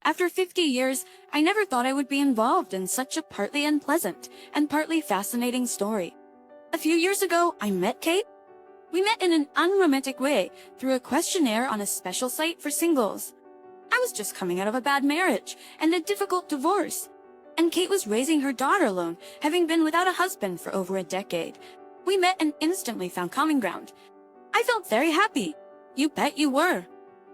After 50 years, I never thought I would be involved in such a partly unpleasant and partly fascinating story. A few years ago, I met Kate. We met in an unromantic way through a questionnaire on a special site for singles. I was just coming out of a bad marriage and a difficult divorce, and Kate was raising her daughter alone, having been without a husband for over a decade. We met and instantly found common ground. I felt very happy. You bet you were.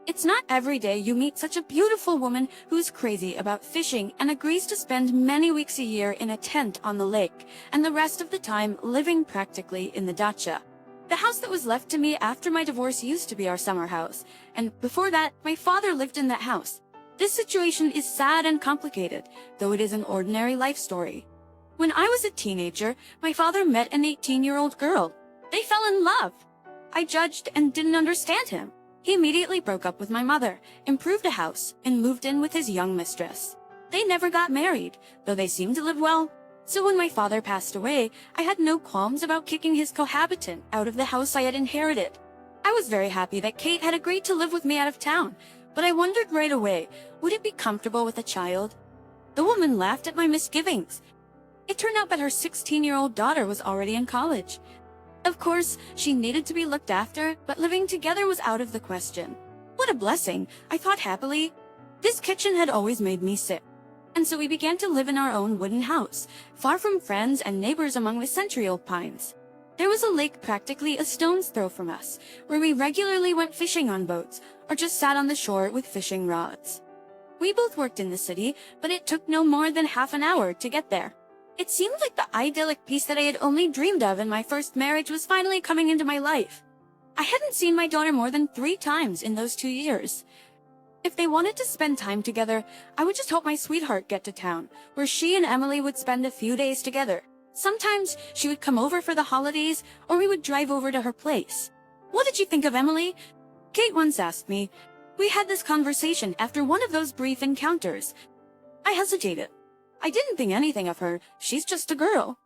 It's not every day you meet such a beautiful woman who's crazy about fishing and agrees to spend many weeks a year in a tent on the lake, and the rest of the time living practically in the dacha. The house that was left to me after my divorce used to be our summer house, and before that, my father lived in that house. This situation is sad and complicated, though it is an ordinary life story. When I was a teenager, my father met an 18-year-old girl. They fell in love. I judged and didn't understand him. He immediately broke up with my mother, improved a house, and moved in with his young mistress. They never got married, though they seemed to live well. So when my father passed away, I had no qualms about kicking his cohabitant out of the house I had inherited. I was very happy that Kate had agreed to live with me out of town, but I wondered right away, would it be comfortable with a child? The woman laughed at my misgivings. It turned out that her 16-year-old daughter was already in college. Of course, she needed to be looked after, but living together was out of the question. What a blessing, I thought happily. This kitchen had always made me sick, and so we began to live in our own wooden house, far from friends and neighbors among the century-old pines. There was a lake practically a stone's throw from us, where we regularly went fishing on boats, or just sat on the shore with fishing rods. We both worked in the city, but it took no more than half an hour to get there. It seemed like the idyllic peace that I had only dreamed of in my first marriage was finally coming into my life. I hadn't seen my daughter more than 3 times in those 2 years. If they wanted to spend time together, I would just help my sweetheart get to town, where she and Emily would spend a few days together. Sometimes she would come over for the holidays, or we would drive over to her place. What did you think of Emily? Kate once asked me. We had this conversation after one of those brief encounters. I hesitated. I didn't think anything of her. She's just a girl.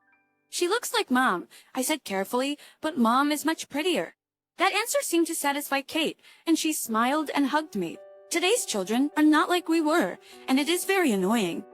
She looks like Mom, I said carefully, but Mom is much prettier. That answer seemed to satisfy Kate, and she smiled and hugged me. Today's children are not like we were, and it is very annoying.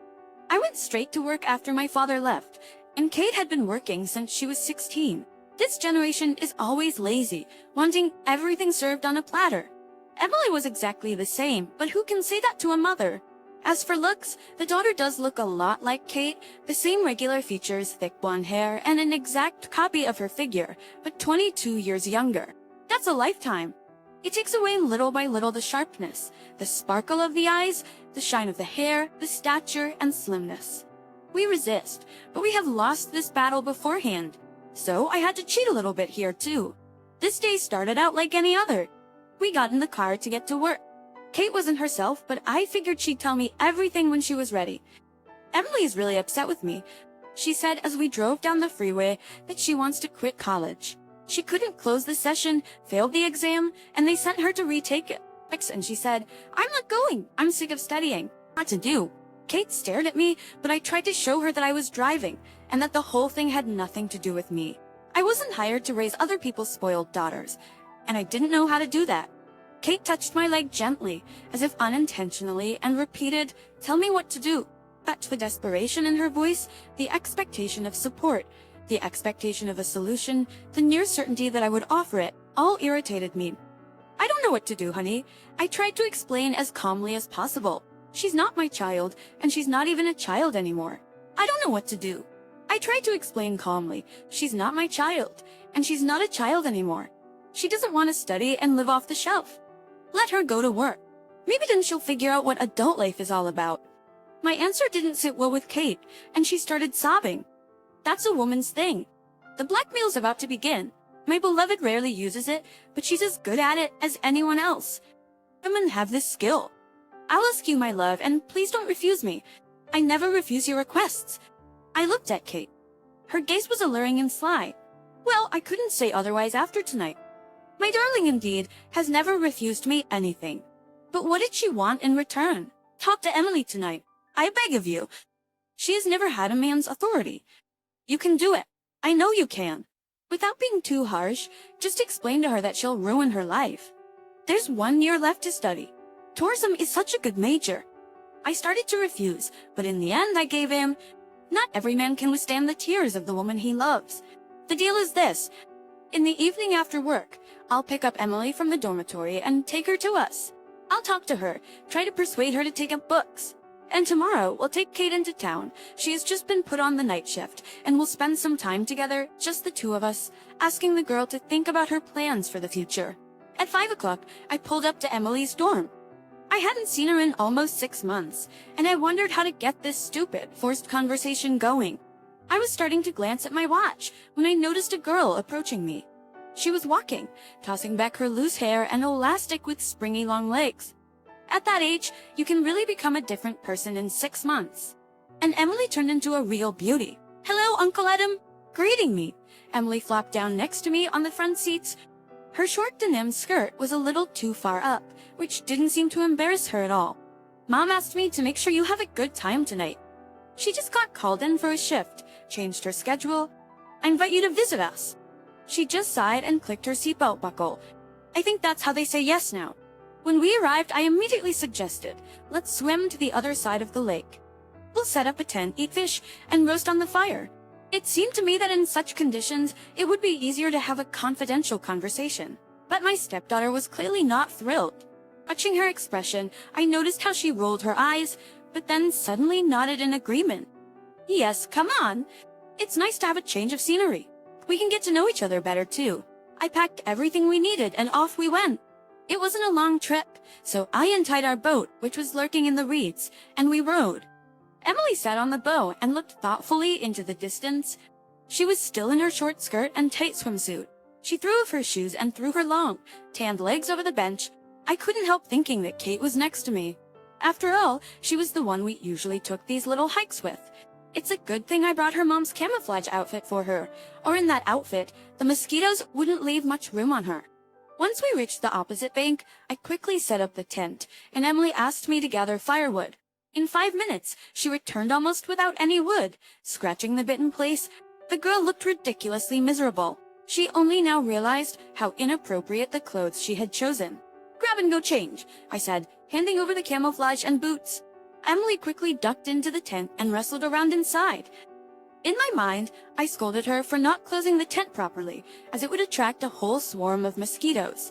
I went straight to work after my father left, and Kate had been working since she was 16. This generation is always lazy, wanting everything served on a platter. Emily was exactly the same, but who can say that to a mother? As for looks, the daughter does look a lot like Kate, the same regular features, thick blonde hair, and an exact copy of her figure, but 22 years younger. That's a lifetime. It takes away little by little the sharpness, the sparkle of the eyes, the shine of the hair, the stature, and slimness. We resist, but we have lost this battle beforehand. So I had to cheat a little bit here too. This day started out like any other. We got in the car to get to work. Kate wasn't herself, but I figured she'd tell me everything when she was ready. Emily is really upset with me. She said as we drove down the freeway that she wants to quit college. She couldn't close the session, failed the exam, and they sent her to retake it. And she said, "I'm not going. I'm sick of studying. What to do?" Kate stared at me, but I tried to show her that I was driving, and that the whole thing had nothing to do with me. I wasn't hired to raise other people's spoiled daughters, and I didn't know how to do that. Kate touched my leg gently, as if unintentionally, and repeated, "Tell me what to do." But the desperation in her voice, the expectation of support, the expectation of a solution, the near certainty that I would offer it, all irritated me. "I don't know what to do, honey." I tried to explain as calmly as possible. "She's not my child, and she's not even a child anymore. I don't know what to do." I tried to explain calmly. "She's not my child, and she's not a child anymore. She doesn't want to study and live off the shelf. Let her go to work. Maybe then she'll figure out what adult life is all about." My answer didn't sit well with Kate, and she started sobbing. That's a woman's thing. The blackmail's about to begin. My beloved rarely uses it, but she's as good at it as anyone else. Women have this skill. "I'll ask you, my love, and please don't refuse me. I never refuse your requests." I looked at Kate. Her gaze was alluring and sly. Well, I couldn't say otherwise after tonight. My darling indeed has never refused me anything. But what did she want in return? Talk to Emily tonight. I beg of you. She has never had a man's authority. You can do it. I know you can. Without being too harsh, just explain to her that she'll ruin her life. There's 1 year left to study. Tourism is such a good major. I started to refuse, but in the end I gave in. Not every man can withstand the tears of the woman he loves. The deal is this. In the evening after work, I'll pick up Emily from the dormitory and take her to us. I'll talk to her, try to persuade her to take up books. And tomorrow, we'll take Kate into town. She has just been put on the night shift, and we'll spend some time together, just the two of us, asking the girl to think about her plans for the future. At 5 o'clock, I pulled up to Emily's dorm. I hadn't seen her in almost 6 months, and I wondered how to get this stupid, forced conversation going. I was starting to glance at my watch when I noticed a girl approaching me. She was walking, tossing back her loose hair and elastic with springy long legs. At that age, you can really become a different person in 6 months. And Emily turned into a real beauty. "Hello, Uncle Adam," greeting me. Emily flopped down next to me on the front seats. Her short denim skirt was a little too far up, which didn't seem to embarrass her at all. "Mom asked me to make sure you have a good time tonight. She just got called in for a shift, changed her schedule. I invite you to visit us." She just sighed and clicked her seatbelt buckle. I think that's how they say yes now. When we arrived, I immediately suggested, "Let's swim to the other side of the lake. We'll set up a tent, eat fish, and roast on the fire." It seemed to me that in such conditions, it would be easier to have a confidential conversation. But my stepdaughter was clearly not thrilled. Watching her expression, I noticed how she rolled her eyes, but then suddenly nodded in agreement. "Yes, come on. It's nice to have a change of scenery. We can get to know each other better, too." I packed everything we needed, and off we went. It wasn't a long trip, so I untied our boat, which was lurking in the reeds, and we rowed. Emily sat on the bow and looked thoughtfully into the distance. She was still in her short skirt and tight swimsuit. She threw off her shoes and threw her long, tanned legs over the bench. I couldn't help thinking that Kate was next to me. After all, she was the one we usually took these little hikes with. It's a good thing I brought her mom's camouflage outfit for her, or in that outfit, the mosquitoes wouldn't leave much room on her. Once we reached the opposite bank, I quickly set up the tent, and Emily asked me to gather firewood. In 5 minutes, she returned almost without any wood, scratching the bit in place. The girl looked ridiculously miserable. She only now realized how inappropriate the clothes she had chosen. "Grab and go change," I said, handing over the camouflage and boots. Emily quickly ducked into the tent and wrestled around inside. In my mind, I scolded her for not closing the tent properly, as it would attract a whole swarm of mosquitoes.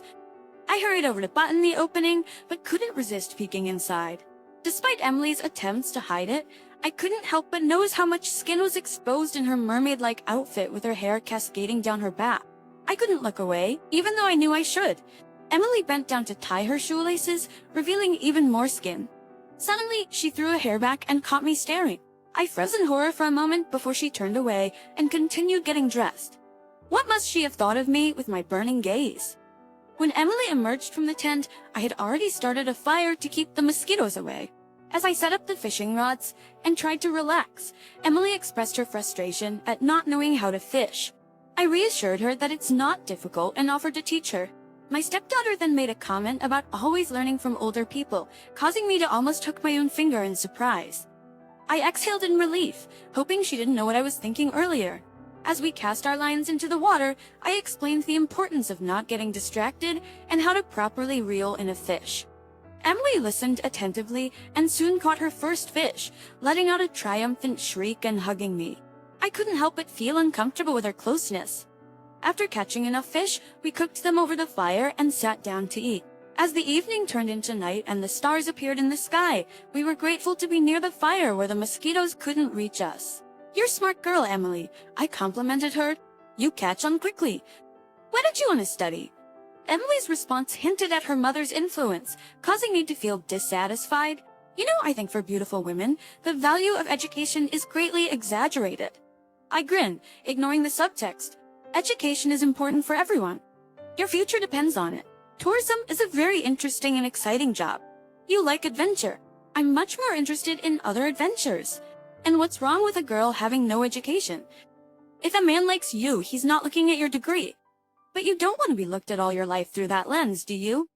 I hurried over to button the opening, but couldn't resist peeking inside. Despite Emily's attempts to hide it, I couldn't help but notice how much skin was exposed in her mermaid-like outfit with her hair cascading down her back. I couldn't look away, even though I knew I should. Emily bent down to tie her shoelaces, revealing even more skin. Suddenly, she threw her hair back and caught me staring. I froze in horror for a moment before she turned away and continued getting dressed. What must she have thought of me with my burning gaze? When Emily emerged from the tent, I had already started a fire to keep the mosquitoes away. As I set up the fishing rods and tried to relax, Emily expressed her frustration at not knowing how to fish. I reassured her that it's not difficult and offered to teach her. My stepdaughter then made a comment about always learning from older people, causing me to almost hook my own finger in surprise. I exhaled in relief, hoping she didn't know what I was thinking earlier. As we cast our lines into the water, I explained the importance of not getting distracted and how to properly reel in a fish. Emily listened attentively and soon caught her first fish, letting out a triumphant shriek and hugging me. I couldn't help but feel uncomfortable with her closeness. After catching enough fish, we cooked them over the fire and sat down to eat. As the evening turned into night and the stars appeared in the sky, we were grateful to be near the fire where the mosquitoes couldn't reach us. "You're a smart girl, Emily," I complimented her. "You catch on quickly. Why don't you want to study?" Emily's response hinted at her mother's influence, causing me to feel dissatisfied. You know, I think for beautiful women, the value of education is greatly exaggerated. I grinned, ignoring the subtext. Education is important for everyone. Your future depends on it. Tourism is a very interesting and exciting job. You like adventure. I'm much more interested in other adventures. And what's wrong with a girl having no education? If a man likes you, he's not looking at your degree. But you don't want to be looked at all your life through that lens, do you?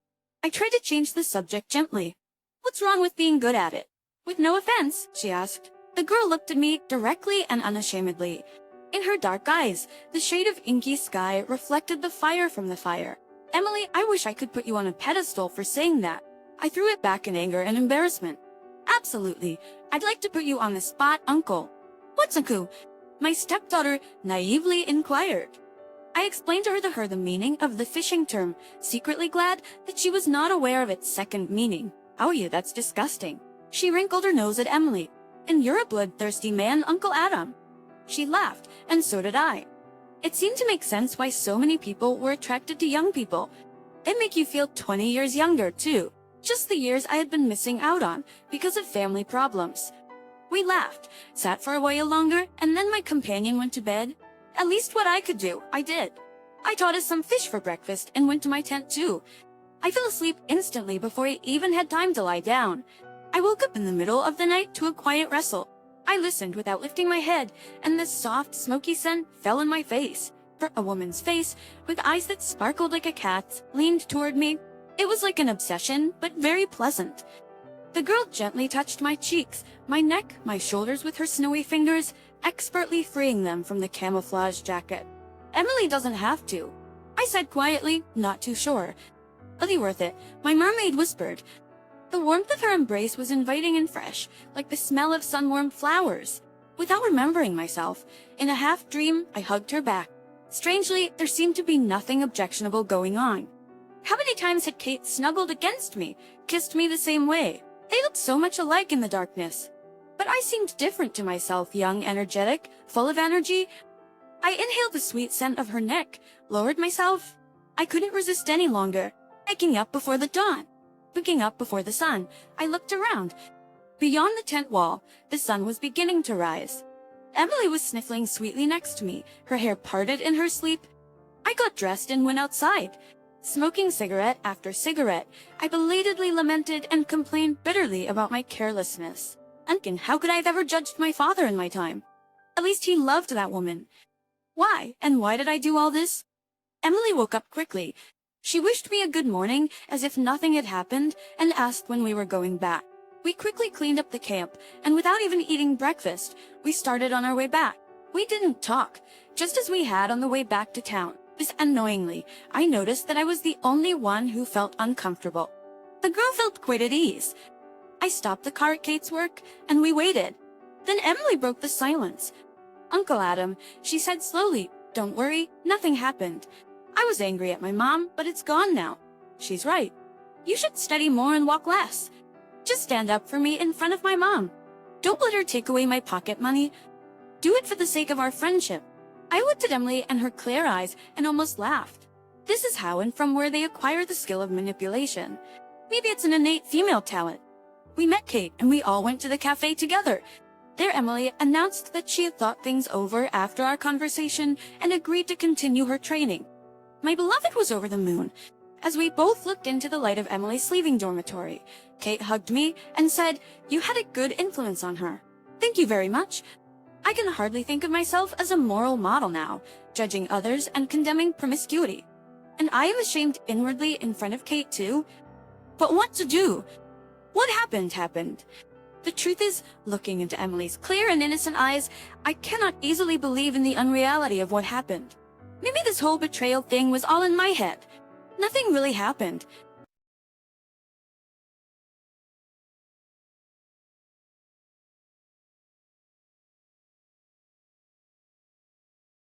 I tried to change the subject gently. "What's wrong with being good at it?" "With no offense," she asked. The girl looked at me directly and unashamedly. In her dark eyes, the shade of inky sky reflected the fire from the fire. "Emily, I wish I could put you on a pedestal for saying that." I threw it back in anger and embarrassment. Absolutely. I'd like to put you on the spot, Uncle. What's a coup? My stepdaughter naively inquired. I explained to her the meaning of the fishing term, secretly glad that she was not aware of its second meaning. Oh, you, that's disgusting. She wrinkled her nose at Emily. And you're a bloodthirsty man, Uncle Adam. She laughed, and so did I. It seemed to make sense why so many people were attracted to young people. It'd make you feel 20 years younger, too. Just the years I had been missing out on because of family problems. We laughed, sat for a while longer, and then my companion went to bed. At least what I could do, I did. I taught us some fish for breakfast and went to my tent too. I fell asleep instantly before I even had time to lie down. I woke up in the middle of the night to a quiet rustle. I listened without lifting my head, and the soft, smoky scent fell in my face. For a woman's face, with eyes that sparkled like a cat's, leaned toward me. It was like an obsession, but very pleasant. The girl gently touched my cheeks, my neck, my shoulders with her snowy fingers, expertly freeing them from the camouflage jacket. Emily doesn't have to. I said quietly, not too sure. Really worth it, my mermaid whispered. The warmth of her embrace was inviting and fresh, like the smell of sun-warmed flowers. Without remembering myself, in a half-dream, I hugged her back. Strangely, there seemed to be nothing objectionable going on. How many times had Kate snuggled against me, kissed me the same way? They looked so much alike in the darkness. But I seemed different to myself, young, energetic, full of energy. I inhaled the sweet scent of her neck, lowered myself. I couldn't resist any longer. Waking up before the dawn. Waking up before the sun, I looked around. Beyond the tent wall, the sun was beginning to rise. Emily was sniffling sweetly next to me, her hair parted in her sleep. I got dressed and went outside. Smoking cigarette after cigarette, I belatedly lamented and complained bitterly about my carelessness. And how could I have ever judged my father in my time? At least he loved that woman. Why, and why did I do all this? Emily woke up quickly. She wished me a good morning, as if nothing had happened, and asked when we were going back. We quickly cleaned up the camp, and without even eating breakfast, we started on our way back. We didn't talk, just as we had on the way back to town. Annoyingly, I noticed that I was the only one who felt uncomfortable. The girl felt quite at ease. I stopped the car at Kate's work, and we waited. Then Emily broke the silence. Uncle Adam, she said slowly, don't worry, nothing happened. I was angry at my mom, but it's gone now. She's right. You should study more and walk less. Just stand up for me in front of my mom. Don't let her take away my pocket money. Do it for the sake of our friendship. I looked at Emily and her clear eyes and almost laughed. This is how and from where they acquire the skill of manipulation. Maybe it's an innate female talent. We met Kate and we all went to the cafe together. There Emily announced that she had thought things over after our conversation and agreed to continue her training. My beloved was over the moon. As we both looked into the light of Emily's sleeping dormitory, Kate hugged me and said, "You had a good influence on her." Thank you very much. I can hardly think of myself as a moral model now, judging others and condemning promiscuity. And I am ashamed inwardly in front of Kate too. But what to do? What happened. The truth is, looking into Emily's clear and innocent eyes, I cannot easily believe in the unreality of what happened. Maybe this whole betrayal thing was all in my head. Nothing really happened.